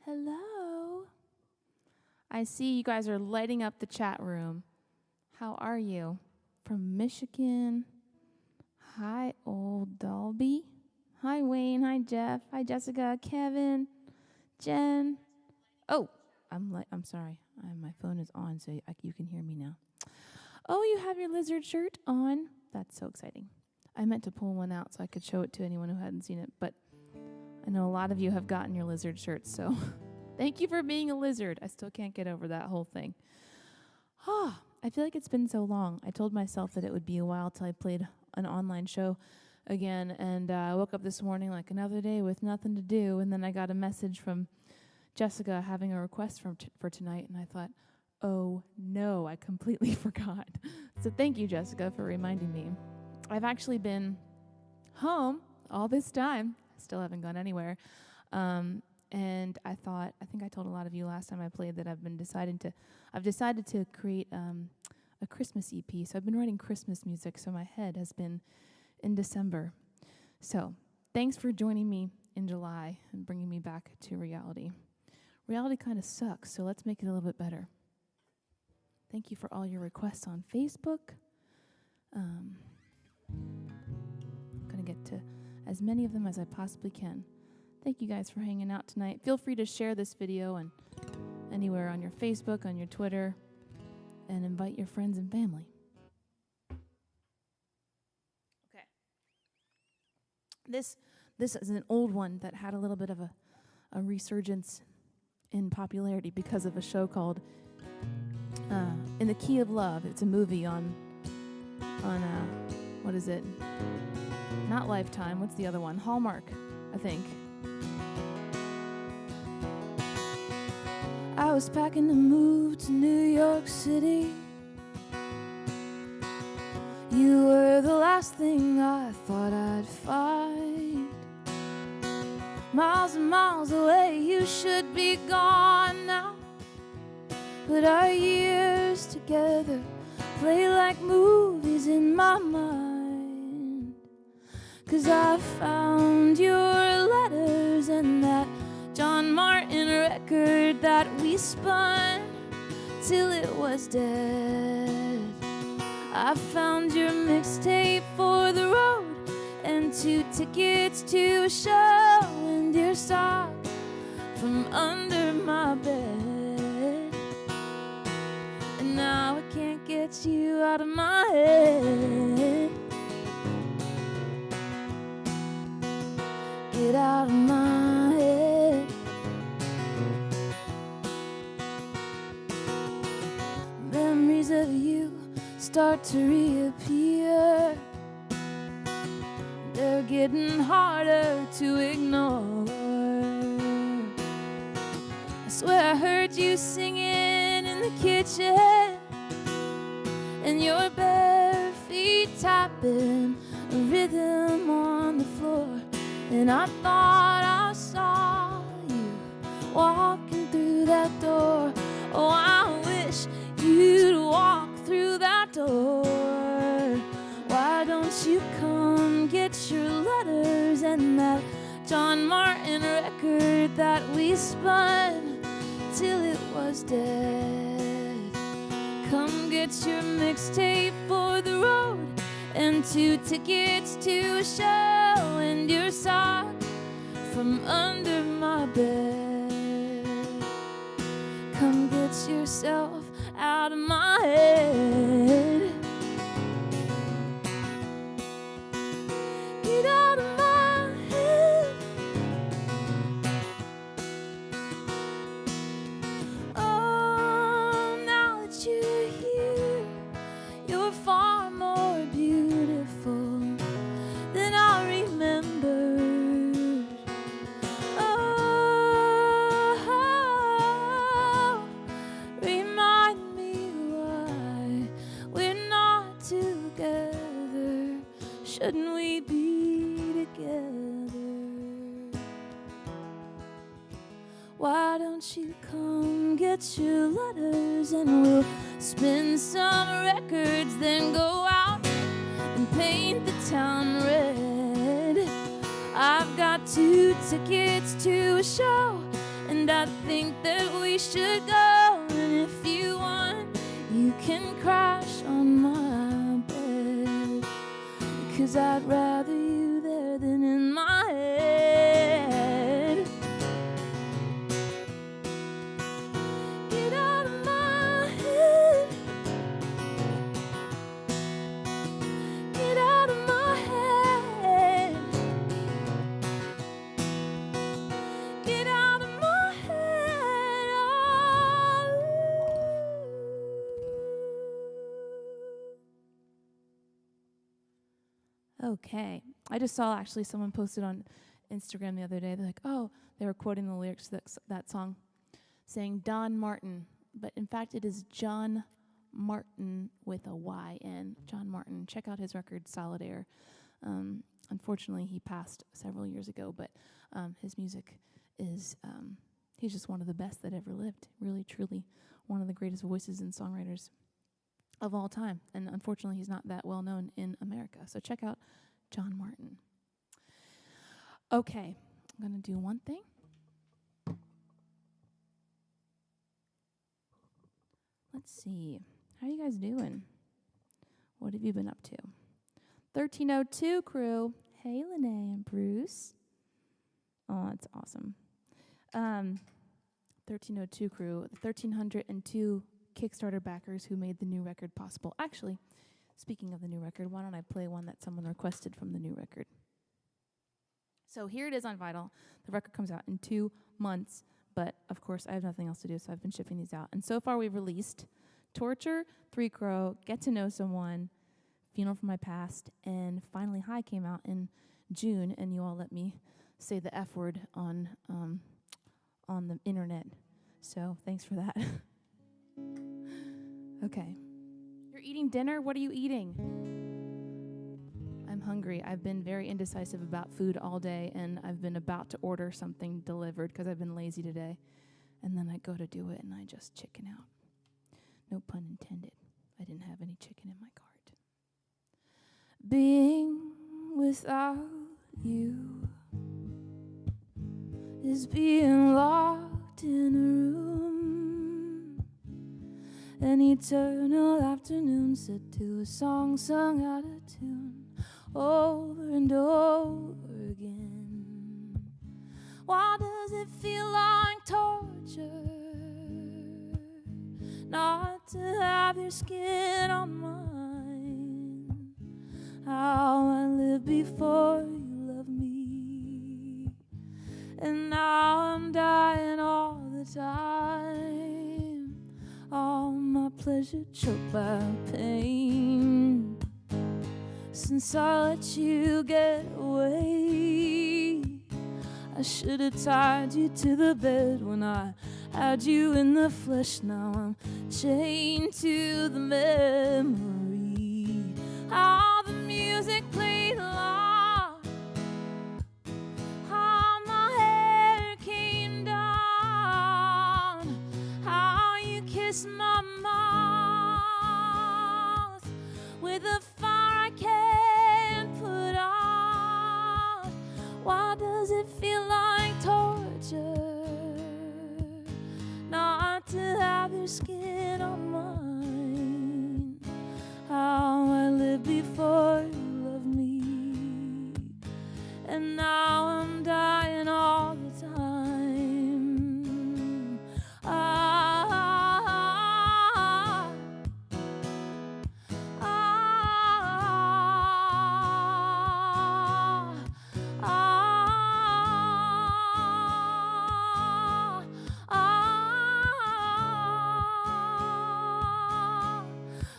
Hello. I see you guys are lighting up the chat room. How are you? From Michigan. Hi, Old Dolby. Hi, Wayne. Hi, Jeff. Hi, Jessica. Kevin. Jen. Oh, I'm sorry. My phone is on, so you can hear me now. Oh, you have your lizard shirt on. That's so exciting. I meant to pull one out so I could show it to anyone who hadn't seen it, but I know a lot of you have gotten your lizard shirts, so thank you for being a lizard. I still can't get over that whole thing. I feel like it's been so long. I told myself that it would be a while till I played an online show again, and I woke up this morning like another day with nothing to do, and then I got a message from Jessica having a request for tonight, and I thought, oh no, I completely forgot. So thank you, Jessica, for reminding me. I've actually been home all this time. Still haven't gone anywhere. And I think I told a lot of you last time I played that I've decided to create a Christmas EP. So I've been writing Christmas music, so my head has been in December. So thanks for joining me in July and bringing me back to reality. Reality kind of sucks, so let's make it a little bit better. Thank you for all your requests on Facebook. I'm going to get to as many of them as I possibly can. Thank you guys for hanging out tonight. Feel free to share this video and anywhere on your Facebook, on your Twitter, and invite your friends and family. Okay. This is an old one that had a little bit of a resurgence in popularity because of a show called In the Key of Love. It's a movie on what is it? Not Lifetime. What's the other one? Hallmark, I think. I was packing to move to New York City. You were the last thing I thought I'd find. Miles and miles away, you should be gone now. But our years together play like movies in my mind. 'Cause I found your letters and that John Martin record that we spun till it was dead. I found your mixtape for the road and 2 tickets to a show and your sock from under my bed. And now I can't get you out of my head. Get out of my head. Memories of you start to reappear. They're getting harder to ignore. I swear I heard you singing in the kitchen and your bare feet tapping a rhythm on the floor. And I thought I saw you walking through that door. Oh, I wish you'd walk through that door. Why don't you come get your letters and that John Martin record that we spun till it was dead? Come get your mixtape for the road and 2 tickets to a show and your sock from under my bed. Come get yourself out of my head. Get out of my head. Oh, now that you're here, you're far more beautiful than I remembered. Oh, remind me why we're not together. Shouldn't we be together? Why don't you come get your letters and we'll spin some records, then go out and paint the town red. I've got 2 tickets to a show and and I think that we should go. And if you want, you can crash on my bed, 'cause I'd rather you there than in my head. Get out of my head. Get out of my head. Get out of my head. Oh. Okay. I just saw actually someone posted on Instagram the other day. They're like, oh, they were quoting the lyrics to that song, saying Don Martin. But in fact, it is John Martin with a Y-N. John Martin. Check out his record, Solid Air. Unfortunately, he passed several years ago, but his music is, he's just one of the best that ever lived. Really, truly one of the greatest voices and songwriters of all time. And unfortunately, he's not that well known in America. So check out John Martin. Okay, I'm going to do one thing. Let's see. How are you guys doing? What have you been up to? 1302 crew. Hey, Lene and Bruce. Oh, that's awesome. 1302 crew. The 1302 Kickstarter backers who made the new record possible. Actually, speaking of the new record, why don't I play one that someone requested from the new record? So here it is on vinyl. The record comes out in 2 months, but of course I have nothing else to do, so I've been shipping these out. And so far we've released Torture, Three Crow, Get to Know Someone, Funeral for My Past, and finally High came out in June, and you all let me say the F word on the internet. So thanks for that. Okay. You're eating dinner? What are you eating? I'm hungry. I've been very indecisive about food all day, and I've been about to order something delivered because I've been lazy today. And then I go to do it, and I just chicken out. No pun intended. I didn't have any chicken in my cart. Being without you is being locked in a room. An eternal afternoon set to a song sung out of tune over and over again. Why does it feel like torture not to have your skin on mine? How I lived before you loved me, and now I'm dying all the time. All my pleasure choked by pain. Since I let you get away, I should have tied you to the bed when I had you in the flesh. Now I'm chained to the memory. How the music played loud, how my hair came down, how you kissed my mouth with a fire I can't put out. Why does it feel like torture not to have your skin on mine? How I lived before you loved me, and now I'm dying all the time.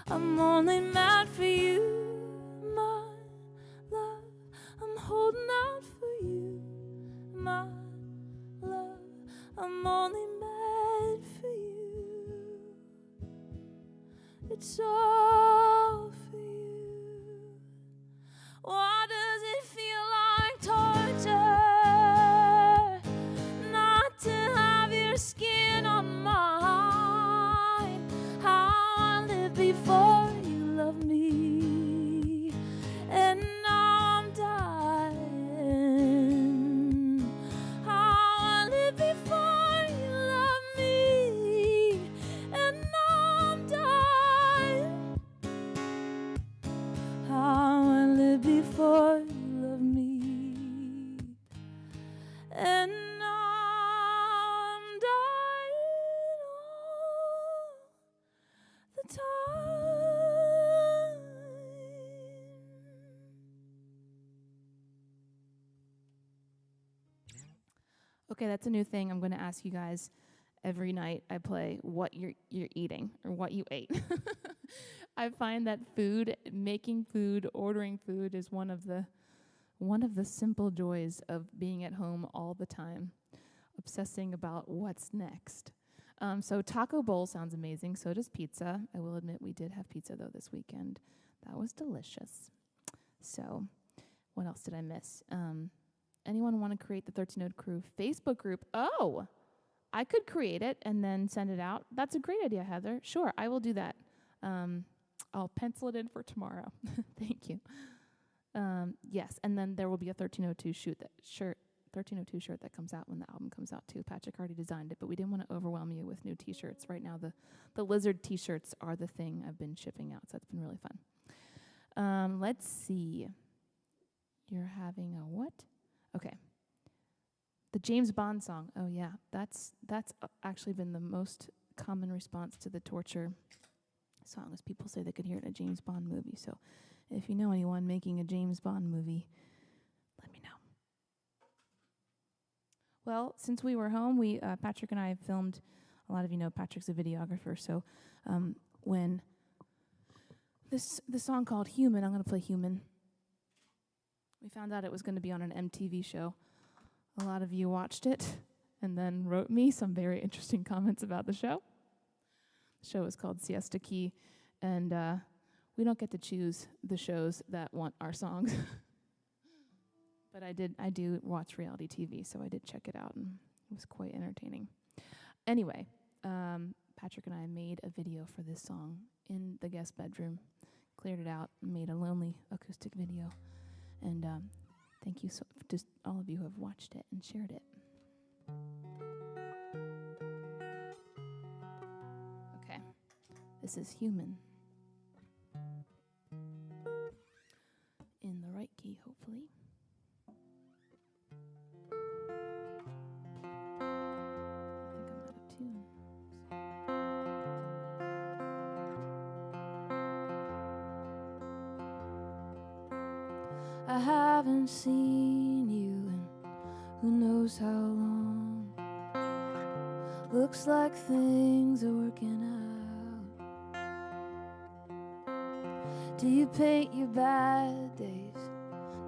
I'm only mad for you, my love. I'm holding out for you, my love. I'm only mad for you. It's all for you. Why does it feel like torture not to have your skin on mine? How I lived before you loved me, and now I'm dying. How I lived before you and I'm dying all the time. Okay, that's a new thing. I'm going to ask you guys every night I play what you're eating or what you ate. I find that making food, ordering food is one of the simple joys of being at home all the time, obsessing about what's next. So taco bowl sounds amazing. So does pizza. I will admit we did have pizza though this weekend. That was delicious. So what else did I miss? Anyone want to create the 13-Node Crew Facebook group? Oh, I could create it and then send it out. That's a great idea, Heather. Sure, I will do that. I'll pencil it in for tomorrow. Thank you. Yes, and then there will be a 1302 shirt that comes out when the album comes out too. Patrick already designed it, but we didn't want to overwhelm you with new T-shirts. Right now, the lizard T-shirts are the thing I've been shipping out, so it's been really fun. Let's see. You're having a what? Okay. The James Bond song. Oh yeah, that's actually been the most common response to the torture song, is people say they could hear it in a James Bond movie. So if you know anyone making a James Bond movie, let me know. Well, since we were home, Patrick and I filmed. A lot of you know Patrick's a videographer, so when the song called Human, I'm going to play Human. We found out it was going to be on an MTV show. A lot of you watched it and then wrote me some very interesting comments about the show. The show is called Siesta Key, and we don't get to choose the shows that want our songs. But I do watch reality TV, so I did check it out, and it was quite entertaining. Anyway, Patrick and I made a video for this song in the guest bedroom, cleared it out, and made a Longley acoustic video. And thank you to all of you who have watched it and shared it. Okay, this is Human. In the right key, hopefully. I think I'm out of tune. I haven't seen you in who knows how long. Looks like things are working out. Do you paint your bad days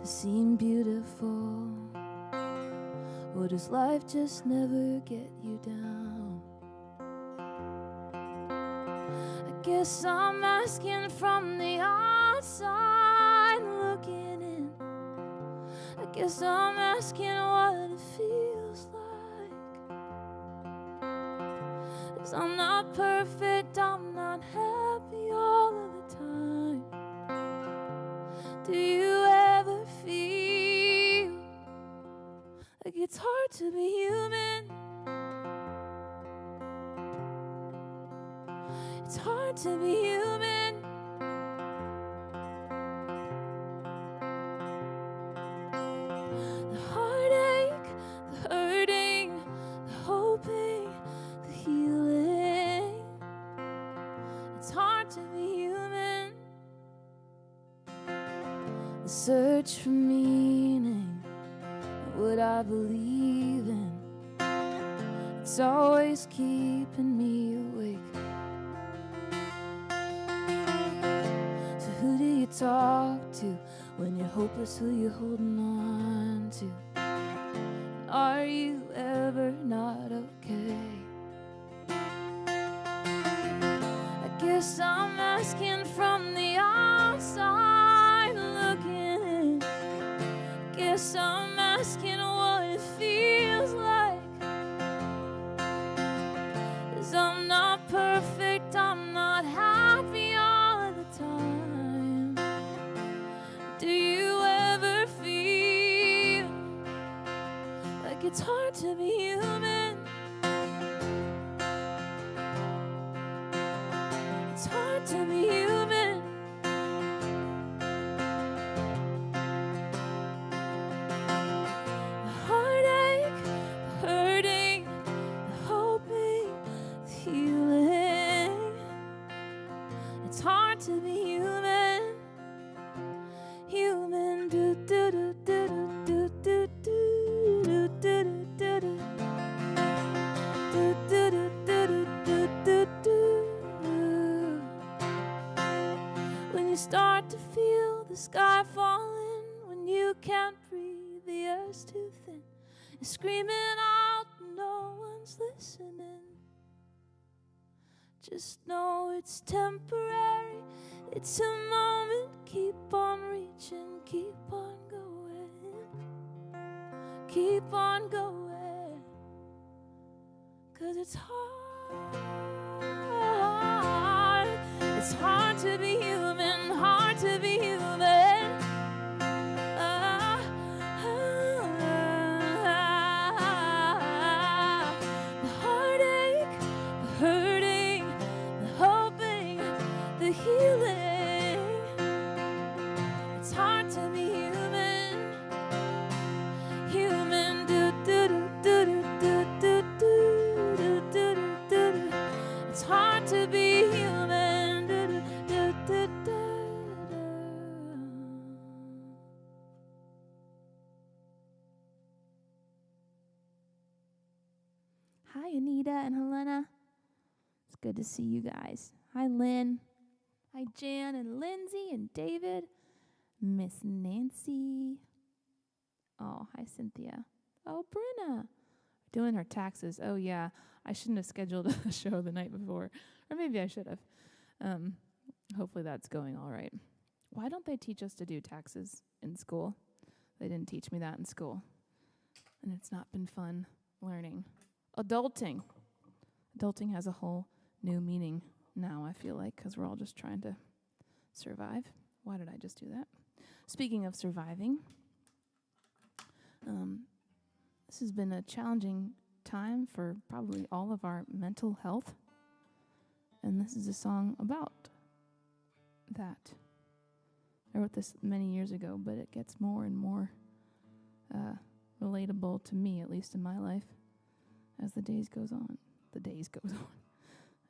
to seem beautiful? Or does life just never get you down? I guess I'm asking from the outside looking in. I guess I'm asking what it feels like. 'Cause I'm not perfect, I'm not happy all of the time. Do you ever feel like it's hard to be human? It's hard to be human. The heartache, the hurting, the hoping, the healing. It's hard to be human. The search for meaning, what I believe in, it's always keeping me awake. So who do you talk to when you're hopeless? Who you holding on to? And are you ever not okay? I guess I'm asking from the outside looking in. I guess I'm asking what it feels like. 'Cause I'm not perfect, I'm not happy all of the time. Do you ever feel like it's hard to be human? It's hard to be human. The heartache, sky falling when you can't breathe, the air's too thin. You're screaming out, no one's listening. Just know it's temporary, it's a moment. Keep on reaching, keep on going, keep on going, 'cause it's hard. It's hard to be human, hard to be human. The heartache, the hurting, the hoping, the healing. It's hard to be human, human. Do do do do do do do do do do. It's hard to be human. Do do do do do. Hi, Anita and Helena. It's good to see you guys. Hi, Lynn. Hi, Jan and Lindsay and David. Miss Nancy. Oh, hi, Cynthia. Oh, Brenna. Doing her taxes. Oh, yeah. I shouldn't have scheduled a show the night before. Or maybe I should have. Hopefully that's going all right. Why don't they teach us to do taxes in school? They didn't teach me that in school. And it's not been fun learning. Adulting. Adulting has a whole new meaning now, I feel like, because we're all just trying to survive. Why did I just do that? Speaking of surviving, this has been a challenging time for probably all of our mental health. And this is a song about that. I wrote this many years ago, but it gets more and more relatable to me, at least in my life, as the days goes on.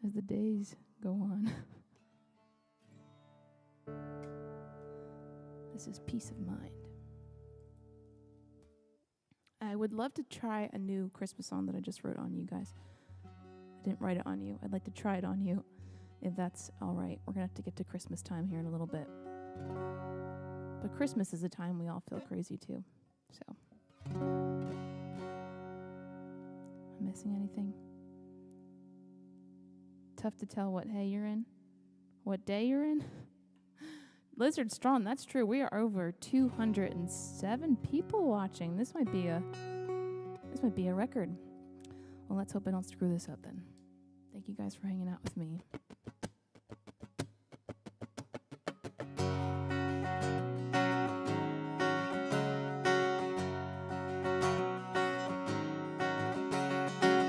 As the days go on. This is Peace of Mind. I would love to try a new Christmas song that I just wrote on you guys. I didn't write it on you. I'd like to try it on you, if that's all right. We're going to have to get to Christmas time here in a little bit. But Christmas is a time we all feel crazy too. So, am I missing anything? Tough to tell what day you're in. Lizard Strong, that's true. We are over 207 people watching. This might be a record. Well, let's hope I don't screw this up then. Thank you guys for hanging out with me.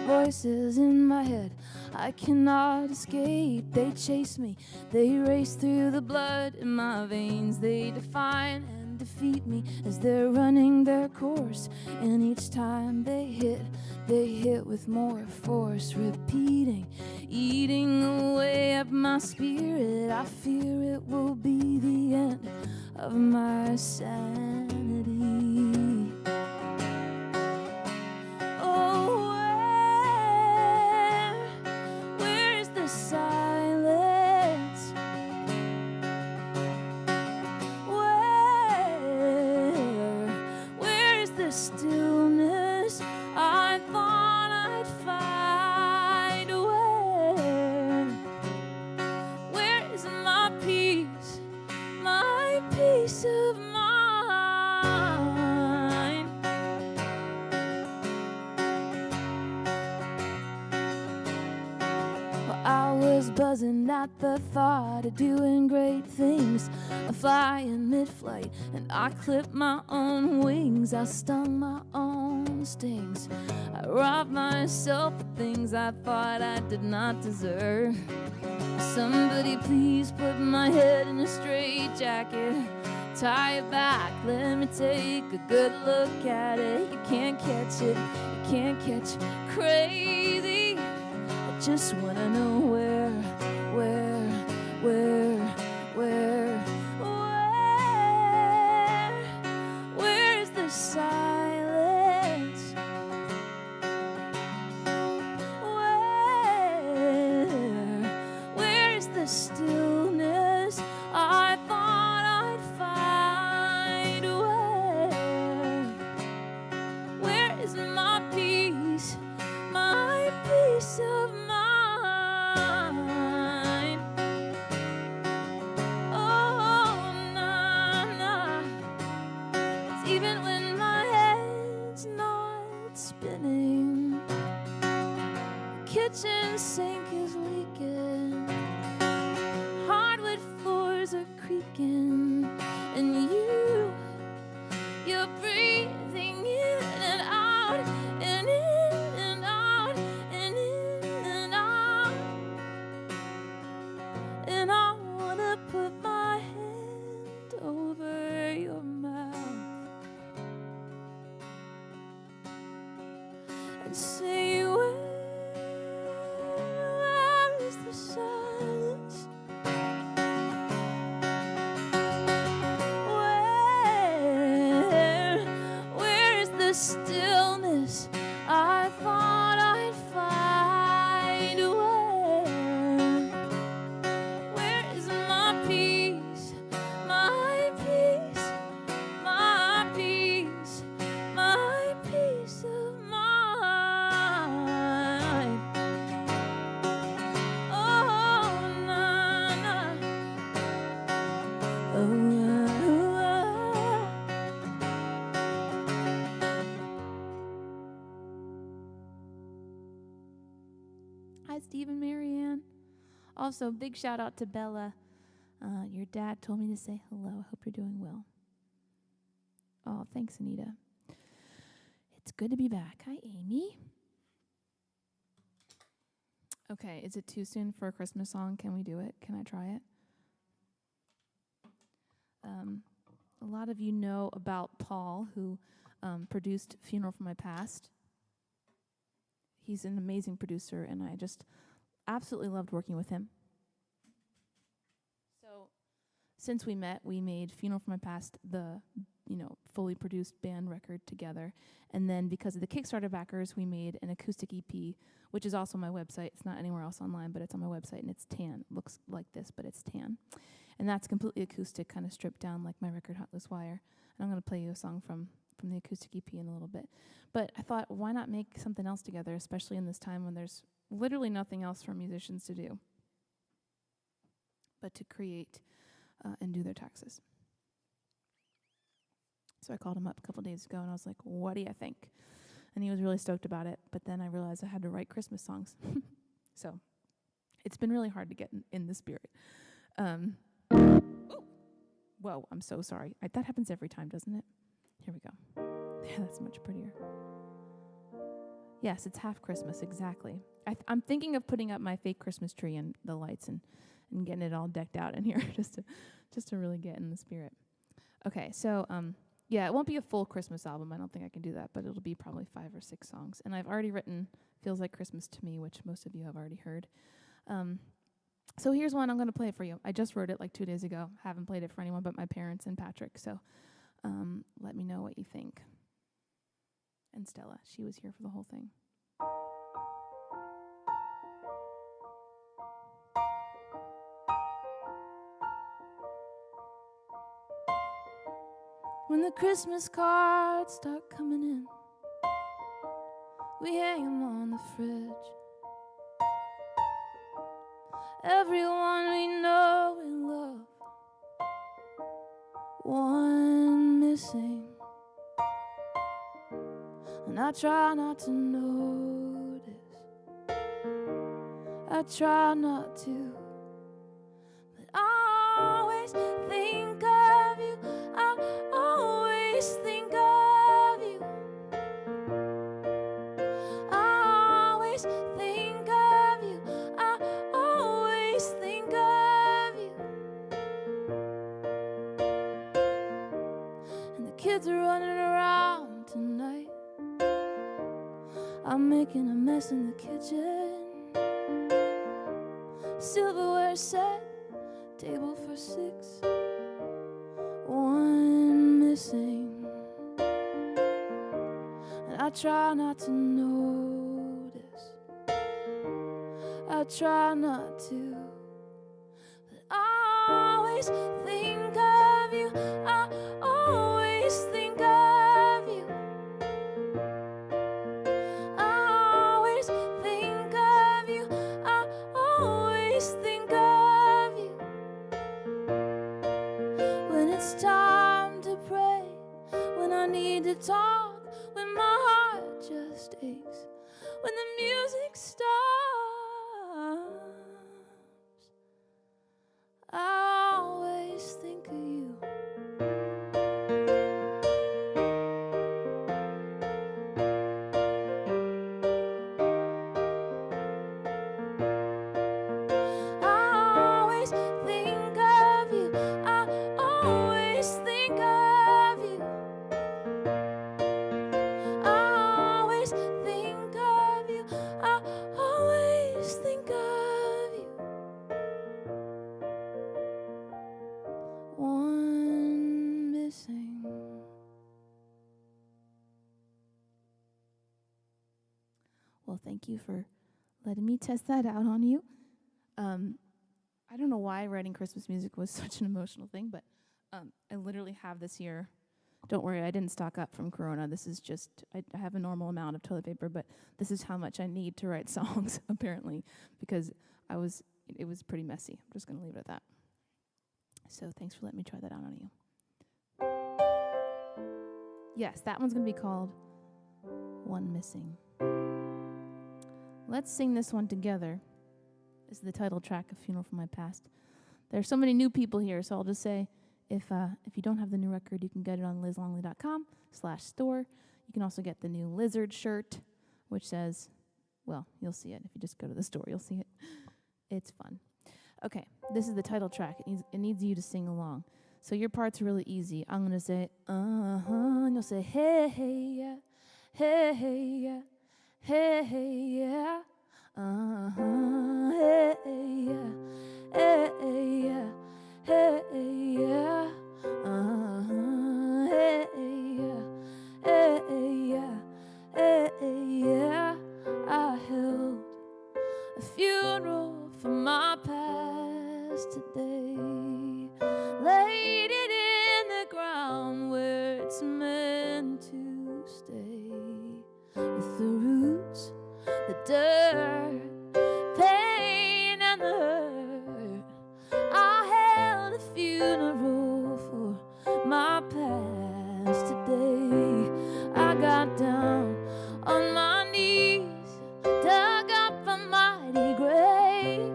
Voices in my head I cannot escape. They chase me, they race through the blood in my veins. They define and defeat me as they're running their course. And each time they hit with more force, repeating, eating away at my spirit. I fear it will be the end of my sanity. Buzzing at the thought of doing great things. I fly in mid-flight and I clip my own wings. I stung my own stings. I robbed myself of things I thought I did not deserve. Somebody please put my head in a straitjacket. Tie it back, let me take a good look at it. You can't catch it, you can't catch crazy. I just wanna know where is the silence? Where is the stillness I thought I'd find? kitchen sink is leaking, hardwood floors are creaking, and you're breathing in and out, and in and out, and in and out. And I wanna put my hand over your mouth and say, where is the silence? Where is the stillness I thought I'd find? Where is my peace, my peace, my peace, my peace of mind? Oh, na, na. Oh, Hi, Steve and Marianne. Also, big shout out to Bella. Your dad told me to say hello. I hope you're doing well. Oh, thanks, Anita. It's good to be back. Hi, Amy. Okay, is it too soon for a Christmas song? Can we do it? Can I try it? A lot of you know about Paul, who produced Funeral for My Past. He's an amazing producer, and I just absolutely loved working with him. So since we met, we made Funeral for My Past the, fully produced band record together. And then because of the Kickstarter backers, we made an acoustic EP, which is also on my website. It's not anywhere else online, but it's on my website, and it's tan. It looks like this, but it's tan. And that's completely acoustic, kind of stripped down like my record, Hot Loose Wire. And I'm going to play you a song from the acoustic EP in a little bit. But I thought, why not make something else together, especially in this time when there's literally nothing else for musicians to do but to create and do their taxes. So I called him up a couple days ago, and I was like, what do you think? And he was really stoked about it, but then I realized I had to write Christmas songs. So it's been really hard to get in the spirit. Whoa, I'm so sorry. That happens every time, doesn't it? Here we go. Yeah, that's much prettier. Yes, it's half Christmas, exactly. I'm thinking of putting up my fake Christmas tree and the lights and getting it all decked out in here just to really get in the spirit. Okay, so it won't be a full Christmas album. I don't think I can do that, but it'll be probably 5 or 6 songs. And I've already written Feels Like Christmas to Me, which most of you have already heard. So here's one. I'm going to play it for you. I just wrote it like 2 days ago. Haven't played it for anyone but my parents and Patrick. So let me know what you think. And Stella, she was here for the whole thing. When the Christmas cards start coming in, we hang them on the fridge. Everyone we know and love, one missing. And I try not to notice, I try not to, but I always think of you, I always think of you, I always think of you, I always think of you. And the kids are running around tonight, I'm making a mess in the kitchen. Silverware set, table for 6, one missing. And I try not to notice, I try not to, but I always think of you, I always think of you. To talk when my heart just aches, when the music stops. Well, thank you for letting me test that out on you. I don't know why writing Christmas music was such an emotional thing, but I literally have this here. Don't worry, I didn't stock up from Corona. This is just, I have a normal amount of toilet paper, but this is how much I need to write songs, apparently, because it was pretty messy. I'm just going to leave it at that. So thanks for letting me try that out on you. Yes, that one's going to be called One Missing. Let's sing this one together. This is the title track of Funeral from My Past. There are so many new people here, so I'll just say, if you don't have the new record, you can get it on lizlongley.com/store. You can also get the new Lizard shirt, which says, well, you'll see it. If you just go to the store, you'll see it. It's fun. Okay, this is the title track. It needs you to sing along. So your parts are really easy. I'm going to say, and you'll say, hey, hey, yeah, hey, hey, yeah, hey, hey, yeah, hey, hey, yeah, hey, hey, yeah. Hey, yeah, hey, yeah, hey, yeah, hey, yeah. I held a funeral for my past today. Laid it in the ground where it's meant to stay. With the roots, the dirt, pain and the hurt. Funeral for my past today. I got down on my knees, dug up a mighty grave,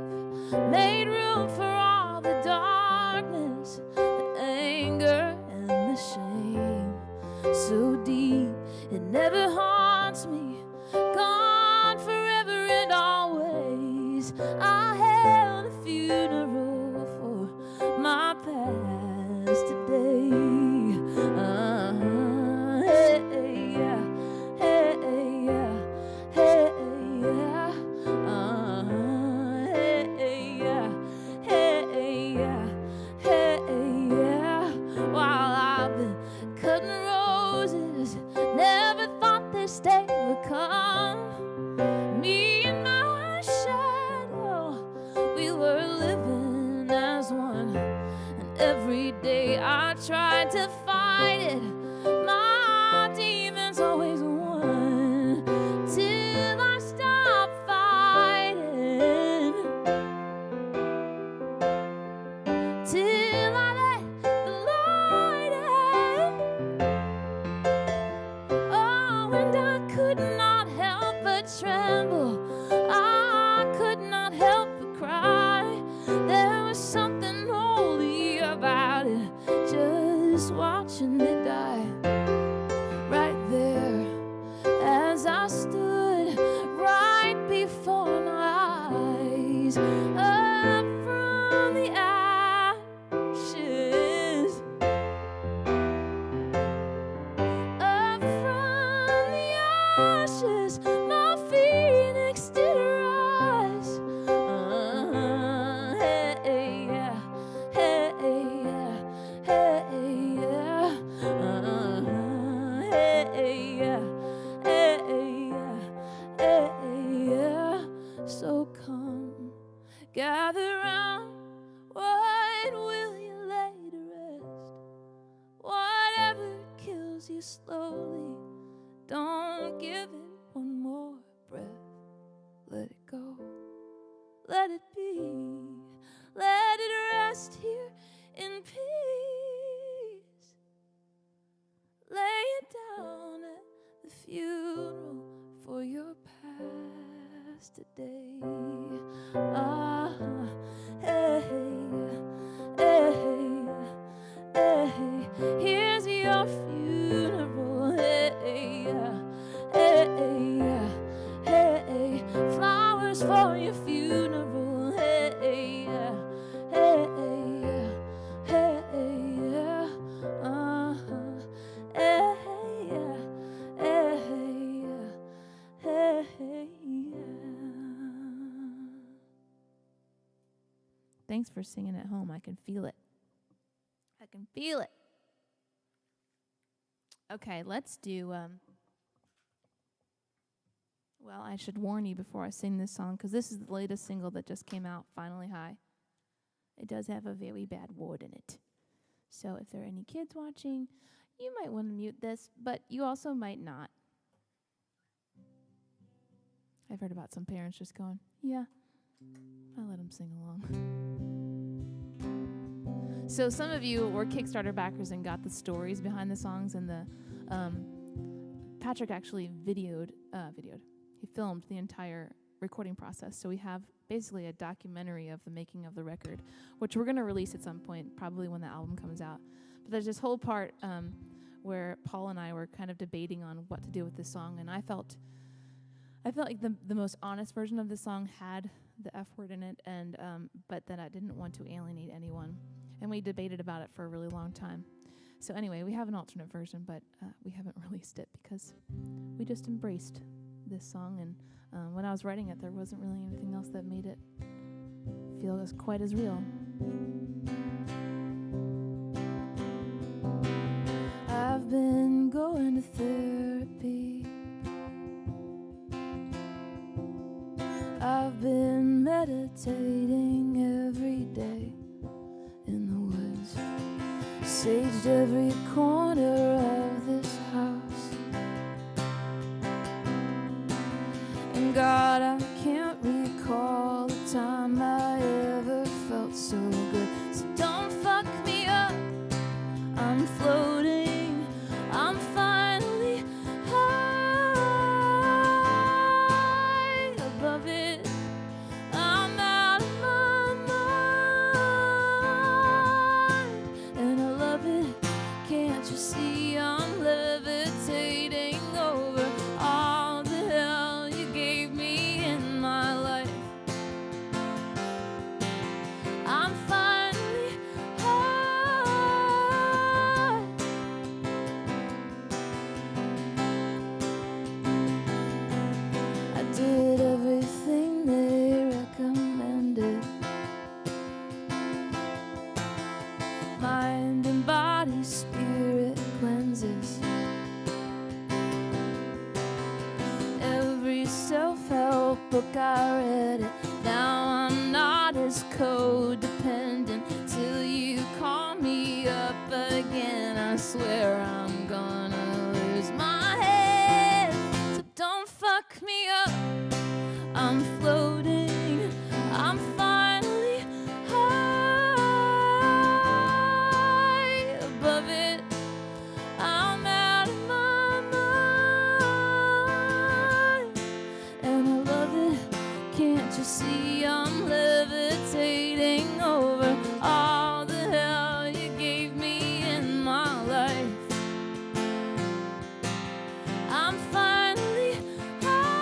made room for all the darkness, the anger and the shame. So deep it never haunts me, gone forever and always. I held a funeral for my past today. Hey, yeah, hey, yeah, hey, yeah, hey, yeah, hey, yeah, hey, yeah. While I've been cutting roses, never thought this day would come. Me and my shadow, we were living as one. Every day I tried to fight it, my demons always won, till I stopped fighting, till I let the light in. Oh, and I could not help but tremble, I could not help but cry. There was something holy about it, just watching it die. Right there, as I stood right before my eyes, up from the ashes, up from the ashes, my phoenix did rise. Hey, yeah. Hey, yeah, hey, yeah, hey, yeah, hey, yeah, hey, yeah. So come, gather round, what will you lay to rest? Whatever kills you slowly, don't give it one more breath. Let it go, let it be, let it rest here in peace. Lay it down at the funeral for your past today. Hey, hey, hey, here's your funeral. Hey, hey, hey, flowers for your funeral. Hey, hey, hey, hey, Thanks for singing at home. I can feel it. I can feel it. Okay, let's do Well, I should warn you before I sing this song, because this is the latest single that just came out, Finally High. It does have a very bad word in it. So if there are any kids watching, you might want to mute this, but you also might not. I've heard about some parents just going, yeah, I let them sing along. So some of you were Kickstarter backers and got the stories behind the songs, and the Patrick actually videoed. He filmed the entire recording process. So we have basically a documentary of the making of the record, which we're going to release at some point, probably when the album comes out. But there's this whole part where Paul and I were kind of debating on what to do with this song, and I felt like the most honest version of this song had the F word in it, and but that I didn't want to alienate anyone. And we debated about it for a really long time. So anyway, we have an alternate version, but we haven't released it because we just embraced this song. And when I was writing it, there wasn't really anything else that made it feel as quite as real. I've been going to therapy. I've been meditating every day in the woods, saged every corner of this house. And God, I can't recall a time I ever felt so good. So don't fuck me up. I'm floating. I'm finally high above it. I'm out of my mind, and I love it. Can't you see I'm levitating over all the hell you gave me in my life? I'm finally high. I did everything they recommended. Mind and body, spirit cleanses. Every self-help book I read it. Now I'm not as codependent till you call me up again. I swear I'm gonna lose my head. So don't fuck me up. I'm floating. I'm finally high above it. I'm out of my mind, and I love it. Can't you see I'm levitating over all the hell you gave me in my life? I'm finally high.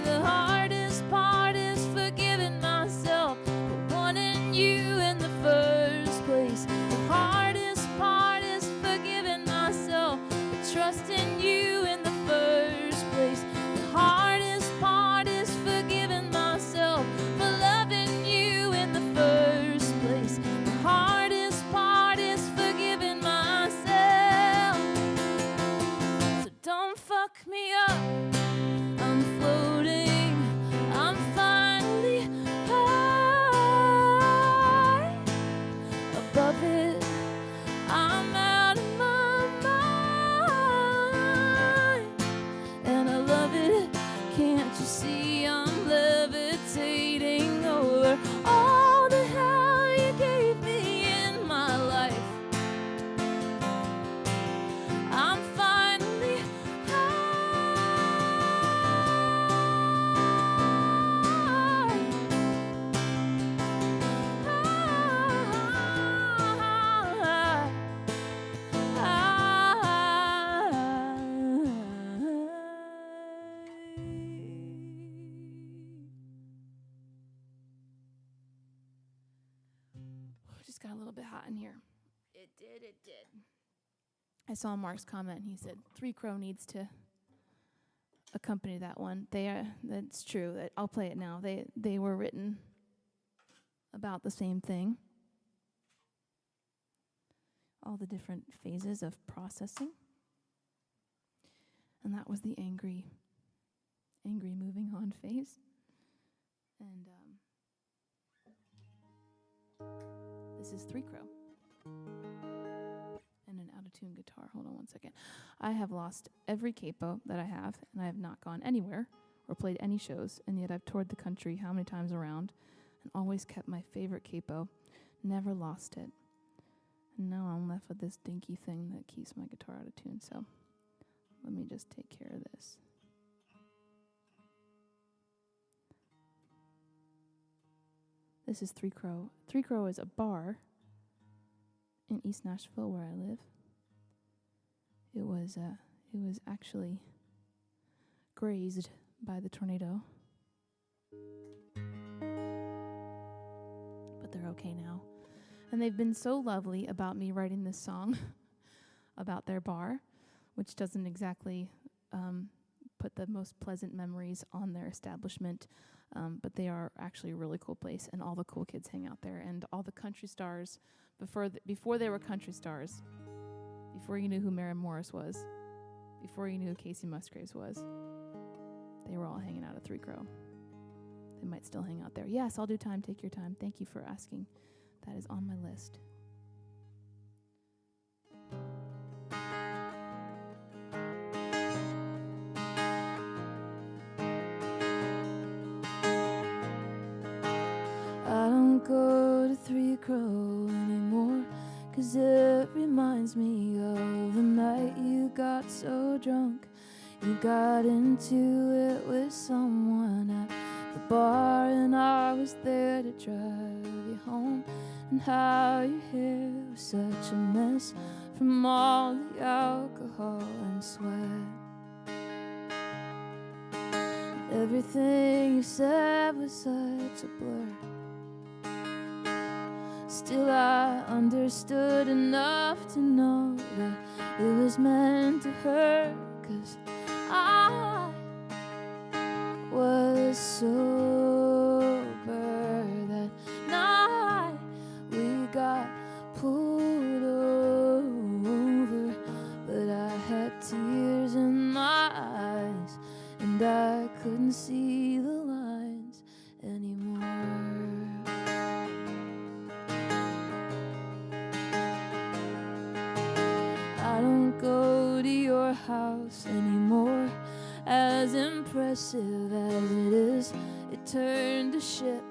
The hardest part is forgiving myself for wanting you in the first place. The hardest part is forgiving myself for trusting you in the first place. The hardest part is forgiving myself for loving you in the first place. The hardest part is forgiving myself. So don't fuck me up. I'm floating. I'm finally high above it. I'm out of my mind, and I love it. Can't you see I'm levitating over all the hell you gave me in my life? I'm finally just got a little bit hot in here. It did. I saw Mark's comment, and he said 3 Crow needs to accompany that one. That's true. I'll play it now. They were written about the same thing. All the different phases of processing. And that was the angry moving on phase. And this is 3-Crow. And an out-of-tune guitar. Hold on one second. I have lost every capo that I have, and I have not gone anywhere or played any shows, and yet I've toured the country how many times around and always kept my favorite capo, never lost it. And now I'm left with this dinky thing that keeps my guitar out of tune, so let me just take care of this. This is 3-Crow. 3-Crow is a bar in East Nashville where I live. It was actually grazed by the tornado. But they're okay now. And they've been so lovely about me writing this song about their bar, which doesn't exactly put the most pleasant memories on their establishment, but they are actually a really cool place, and all the cool kids hang out there, and all the country stars, before they were country stars, before you knew who Maren Morris was, before you knew who Casey Musgraves was, they were all hanging out at 3-Crow. They might still hang out there. Yes, I'll do time. Take your time. Thank you for asking. That is on my list. I don't go to 3-Crow anymore, 'cause it reminds me of the night you got so drunk. You got into it with someone at the bar, and I was there to drive you home. And how your hair was such a mess from all the alcohol and sweat. Everything you said was such a blur. Still I understood enough to know that it was meant to hurt, 'cause I was sober that night. We got pulled over, but I had tears in my eyes, and I couldn't see the lines anymore. I don't go to your house anymore, as impressive as it is. It turned to shit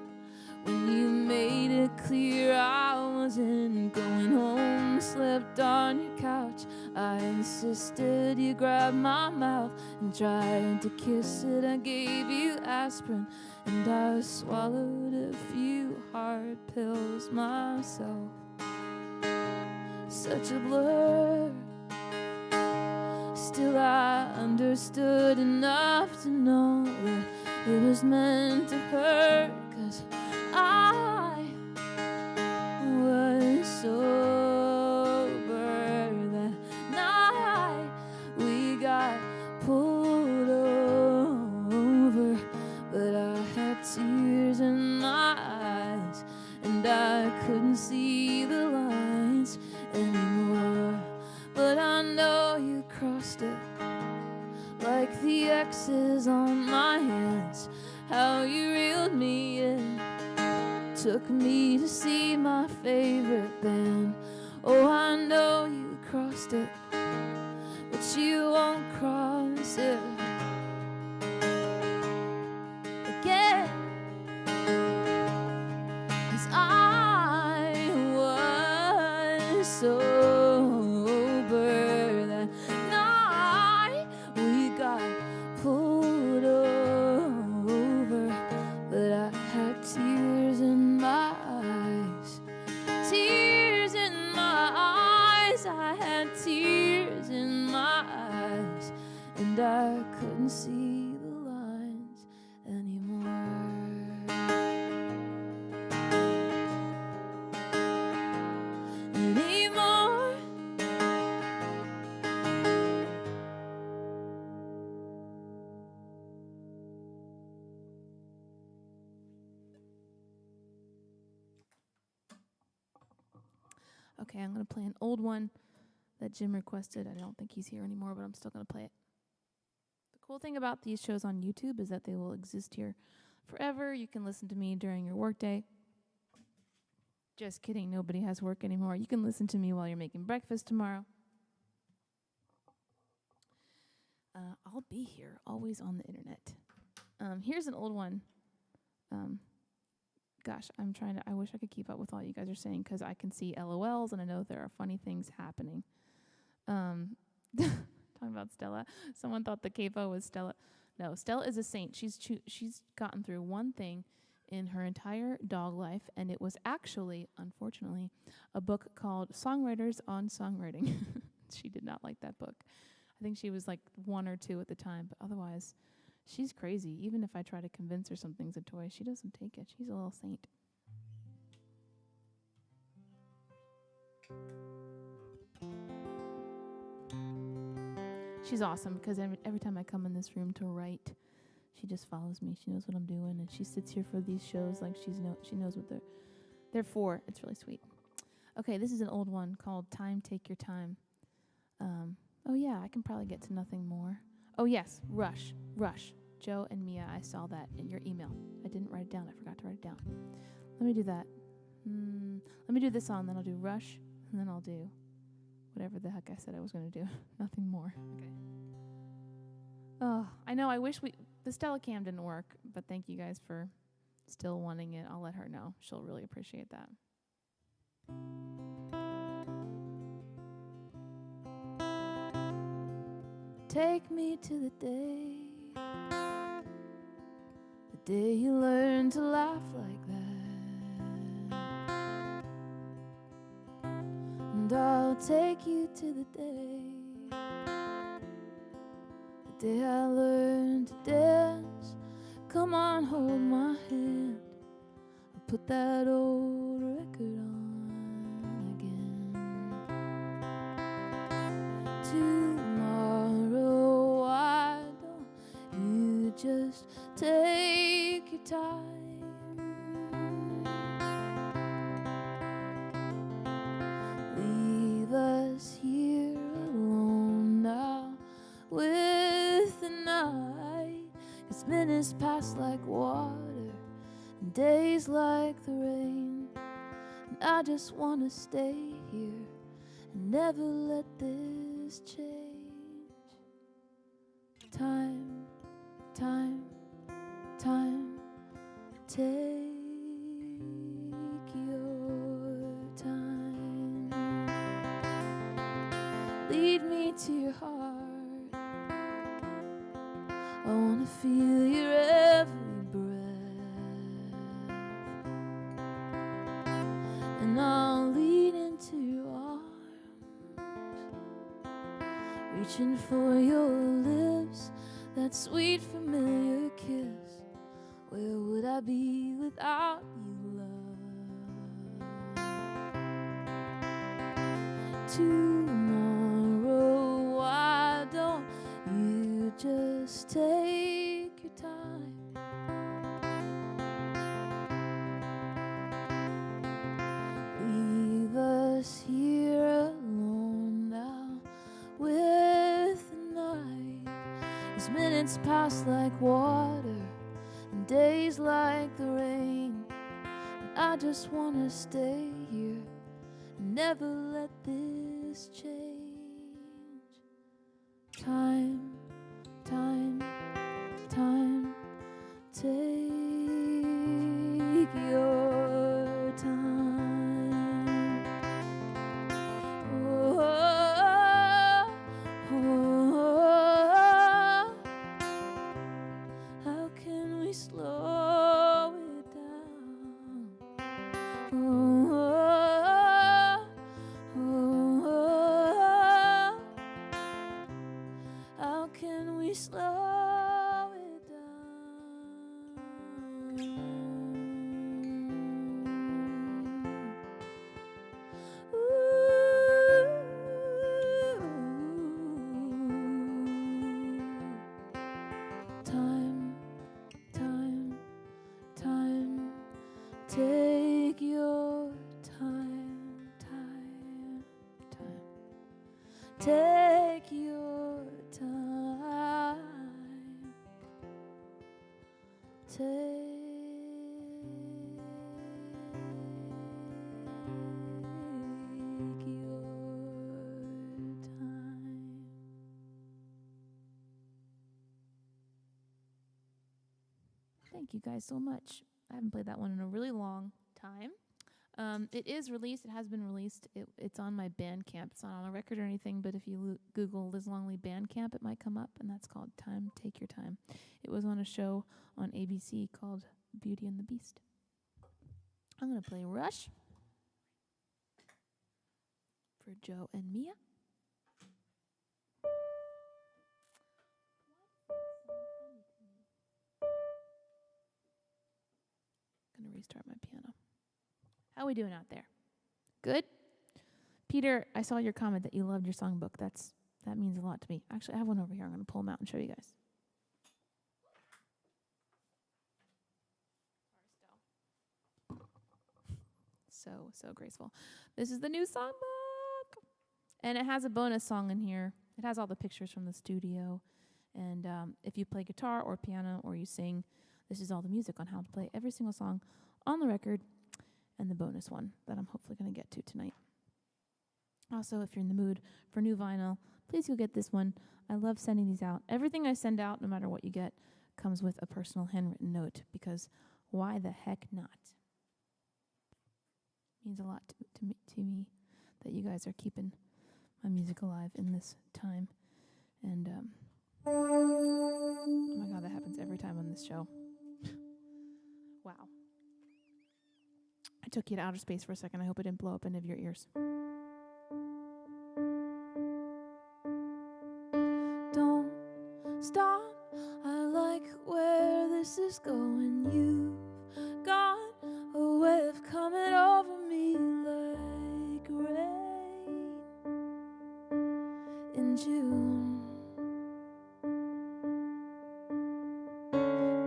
when you made it clear I wasn't going home. Slept on your couch, I insisted. You grabbed my mouth and tried to kiss it. I gave you aspirin, and I swallowed a few hard pills myself. Such a blur. Still I understood enough to know that it was meant to hurt, 'cause I was sober that night. We got pulled over, but I had tears in my eyes, and I couldn't see the lines anymore. But I know you crossed it, like the X's on my hands. How you reeled me in, took me to see my favorite band. Oh, I know you crossed it, but you won't cross it again. 'Cause I was sober that night. We got pulled over, but I had tears in my eyes. Tears in my eyes. I had tears in my eyes, and I couldn't see the lines anymore. Anymore. Okay, I'm going to play an old one that Jim requested. I don't think he's here anymore, but I'm still going to play it. The cool thing about these shows on YouTube is that they will exist here forever. You can listen to me during your workday. Just kidding, nobody has work anymore. You can listen to me while you're making breakfast tomorrow. I'll be here, always on the internet. Here's an old one. Gosh, I wish I could keep up with all you guys are saying because I can see LOLs and I know there are funny things happening. Talking about Stella. Someone thought the capo was Stella. No, Stella is a saint. She's gotten through one thing in her entire dog life, and it was actually, unfortunately, a book called Songwriters on Songwriting. She did not like that book. I think she was like 1 or 2 at the time, but otherwise, she's crazy. Even if I try to convince her something's a toy, she doesn't take it. She's a little saint. She's awesome because every time I come in this room to write, she just follows me. She knows what I'm doing, and she sits here for these shows like she knows what they're for. It's really sweet. Okay, this is an old one called Time, Take Your Time. Oh, yeah, I can probably get to nothing more. Oh, yes, Rush. Joe and Mia, I saw that in your email. I didn't write it down. I forgot to write it down. Let me do that. Let me do this song, then I'll do Rush, and then I'll do whatever the heck I said I was going to do. Nothing more. Okay. Oh, I know. I wish the Stella Cam didn't work, but thank you guys for still wanting it. I'll let her know. She'll really appreciate that. Take me to the day you learned to laugh like that, and I'll take you to the day I learned to dance. Come on, hold my hand, I'll put that old record on again. Tomorrow, why don't you just take your time? Leave us here alone now with the night. 'Cause minutes pass like water and days like the rain, and I just wanna stay here and never let this change. Time, take your time. Lead me to your heart. I wanna feel your every breath, and I'll lean into your arms, reaching for your lips, that sweet familiar kiss. Where would I be without you, love? Tomorrow, why don't you just take your time? Leave us here alone now with the night. 'Cause minutes pass like water and days like the rain, and I just wanna stay here and never let this change. Time, take your time. Oh, how can we slow it down? How can we slow it down? Ooh. Time, take your time. Take your time. Take your time. Thank you guys so much. I haven't played that one in a really long time. It is released. It has been released. It's on my Bandcamp. It's not on a record or anything, but if you Google Liz Longley Bandcamp, it might come up, and that's called Time, Take Your Time. It was on a show on ABC called Beauty and the Beast. I'm going to play Rush for Joe and Mia. I'm going to restart my piano. How are we doing out there? Good? Peter, I saw your comment that you loved your songbook. That means a lot to me. Actually, I have one over here. I'm going to pull them out and show you guys. So graceful. This is the new songbook. And it has a bonus song in here. It has all the pictures from the studio. And if you play guitar or piano or you sing, this is all the music on how to play every single song on the record. And the bonus one that I'm hopefully going to get to tonight. Also, if you're in the mood for new vinyl, please go get this one. I love sending these out. Everything I send out, no matter what you get, comes with a personal handwritten note, because why the heck not? It means a lot to me that you guys are keeping my music alive in this time. And, oh my God, that happens every time on this show. Wow. I took you to outer space for a second. I hope it didn't blow up any of your ears. Don't stop. I like where this is going. You've got a way of coming over me like rain in June.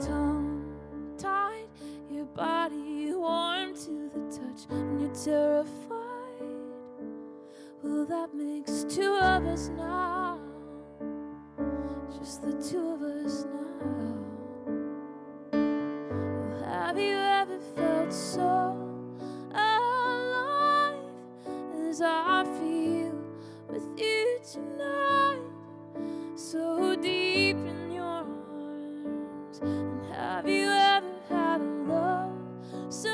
Tongue tied, your body warm to the touch, and you're terrified. Well, that makes two of us now, just the two of us now. Well, have you ever felt so alive as I feel with you tonight? So deep in your arms. And have you ever had a love so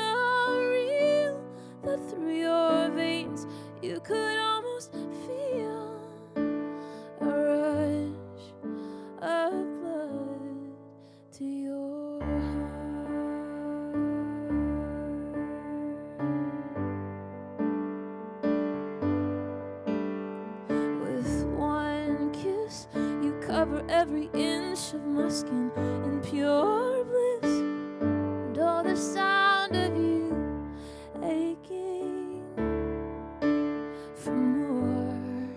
real that through your veins you could almost feel a rush of blood to your heart? With one kiss you cover every inch of my skin in pure bliss, and all the sound of you aching for more.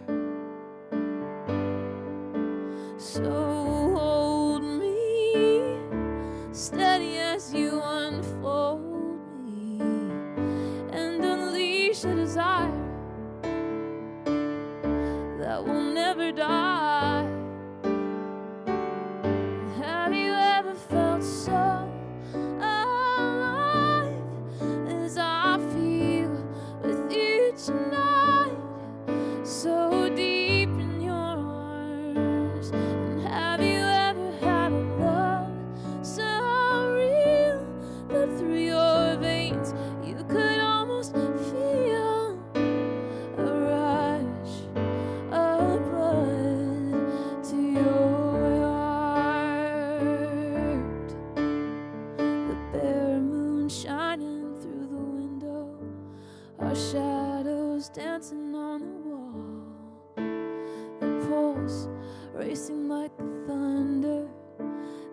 So hold me steady as you unfold me and unleash a desire that will never die. Have you ever felt so alive as I feel with you tonight? So deep in your arms. And have you ever had a love so real that through your veins you could almost feel a rush of blood to your heart? The bare moon shining through the window, our shadows dancing on the wall, the pulse racing like thunder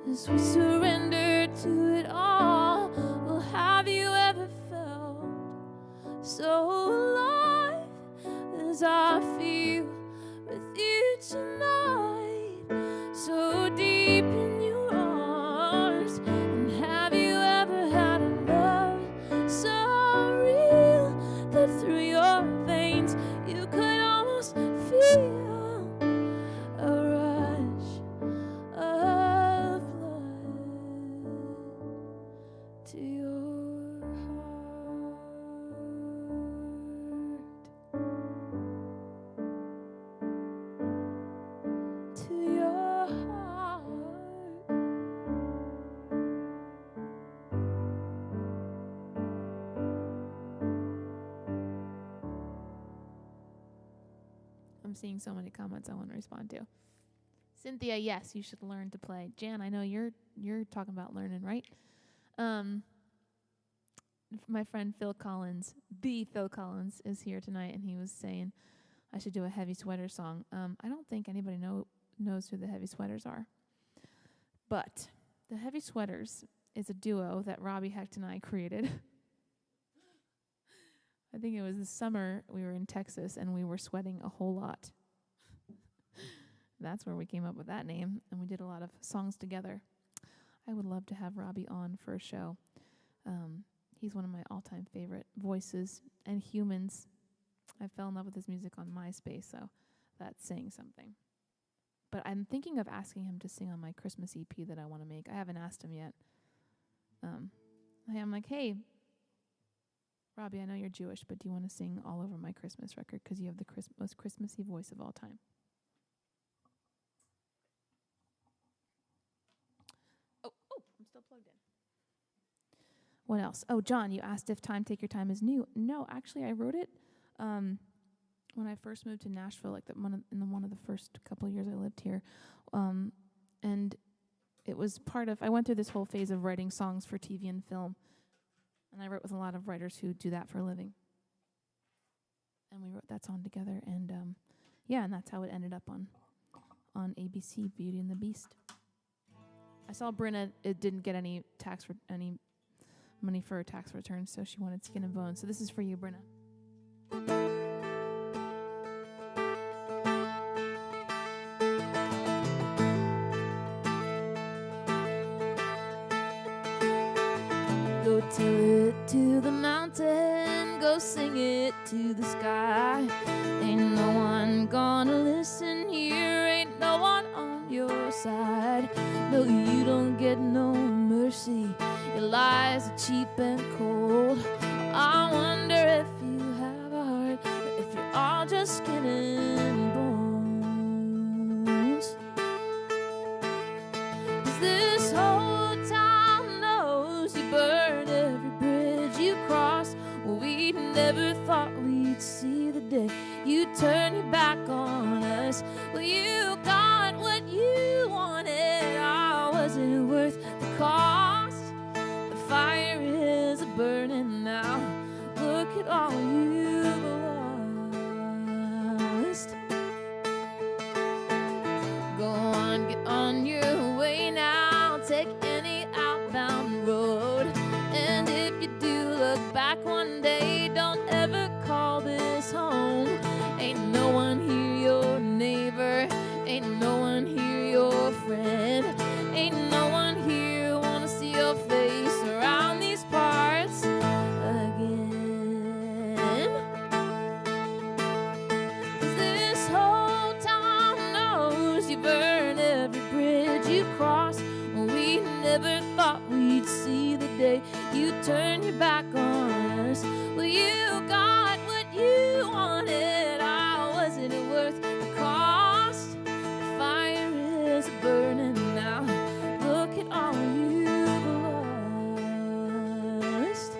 as we surrender to it all. Well, have you ever felt so alive as I feel with you tonight? So deep in your arms. And have you ever had a love so real that through your veins you could almost feel your heart. To your heart. I'm seeing so many comments I want to respond to. Cynthia, yes, you should learn to play. Jan, I know you're talking about learning, right? My friend Phil Collins, the Phil Collins, is here tonight, and he was saying I should do a Heavy Sweater song. I don't think anybody knows who the Heavy Sweaters are. But the Heavy Sweaters is a duo that Robbie Hecht and I created. I think it was the summer we were in Texas, and we were sweating a whole lot. That's where we came up with that name, and we did a lot of songs together. I would love to have Robbie on for a show. He's one of my all-time favorite voices and humans. I fell in love with his music on MySpace, so that's saying something. But I'm thinking of asking him to sing on my Christmas EP that I want to make. I haven't asked him yet. I'm like, hey, Robbie, I know you're Jewish, but do you want to sing all over my Christmas record? Because you have the most Christmassy voice of all time. Oh, I'm still plugged in. What else? Oh, John, you asked if Time Take Your Time is new. No, actually, I wrote it when I first moved to Nashville, like one of the first couple of years I lived here. And it was I went through this whole phase of writing songs for TV and film. And I wrote with a lot of writers who do that for a living. And we wrote that song together. And and that's how it ended up on ABC, Beauty and the Beast. I saw Brenna, it didn't get any money for her tax return, so she wanted Skin and Bones. So this is for you, Brenna. Go tell it to the mountain, go sing it to the sky. Ain't no one gonna listen here, ain't no one on your side. No, you don't get no mercy, your lies are cheap and cold. I wonder if you have a heart, or if you're all just skin and bones. 'Cause this whole town knows you burn every bridge you cross. Well, we never thought we'd see the day you turn your back on us. Well, you got what you wanted, oh, was it worth the cost? The fire is burning now, look at all you've lost. Go on, get on your way now, take any outbound road. And if you do look back one day, don't ever call this home. Ain't no one here your neighbor, ain't no one here your friend, ain't no one here wanna see your face around these parts again. 'Cause this whole town knows you burn every bridge you cross. We never thought we'd see the day you turn your back on us. Well, you got what you wanted, oh, was it worth the cost? The fire is burning now, look at all you've lost.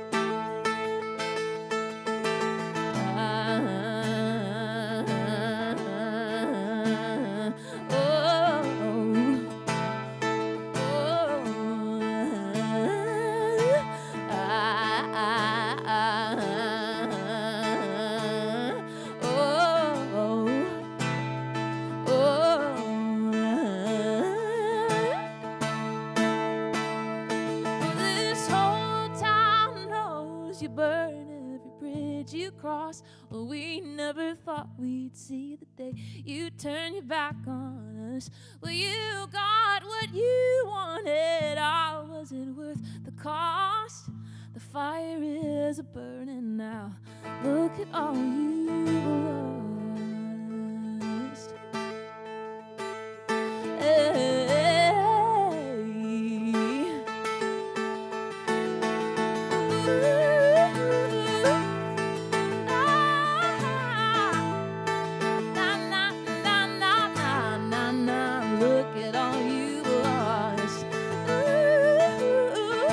This whole town knows you burn every bridge you cross. Well, we never thought we'd see the day you turn your back on us. Well, you got what you wanted, oh, was it worth the cost? The fire is burning now, look at all you've lost. Hey. Look at all you lost. Ooh,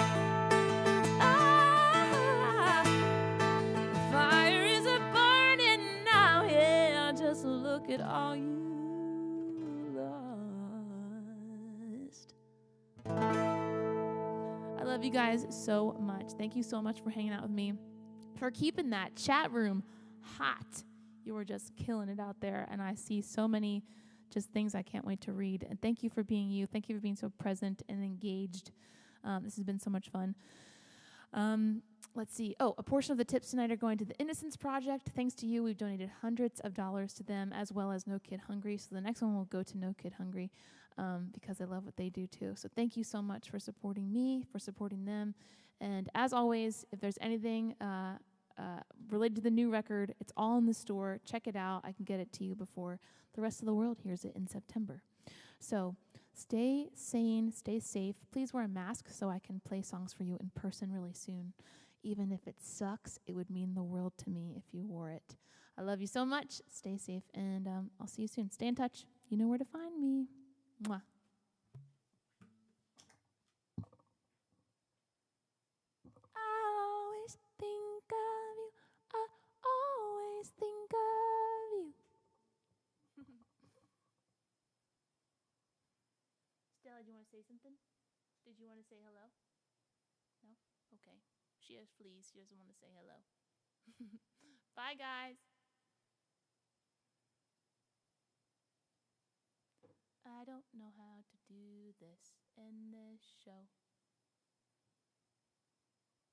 fire is a burning now. Yeah, just look at all you lost. I love you guys so much. Thank you so much for hanging out with me, for keeping that chat room hot. You were just killing it out there, and I see so many just things I can't wait to read. And thank you for being you. Thank you for being so present and engaged. This has been so much fun. Let's see. Oh, a portion of the tips tonight are going to the Innocence Project. Thanks to you, we've donated hundreds of dollars to them, as well as No Kid Hungry. So the next one will go to No Kid Hungry, because I love what they do too. So thank you so much for supporting me, for supporting them. And as always, if there's anything related to the new record, it's all in the store. Check it out. I can get it to you before the rest of the world hears it in September. So stay sane, stay safe. Please wear a mask so I can play songs for you in person really soon. Even if it sucks, it would mean the world to me if you wore it. I love you so much. Stay safe, and I'll see you soon. Stay in touch. You know where to find me. Mwah. I always think of you. I always think of you. Stella, do you want to say something? Did you want to say hello? No? Okay. She has fleas. She doesn't want to say hello. Bye, guys. I don't know how to do this in this show.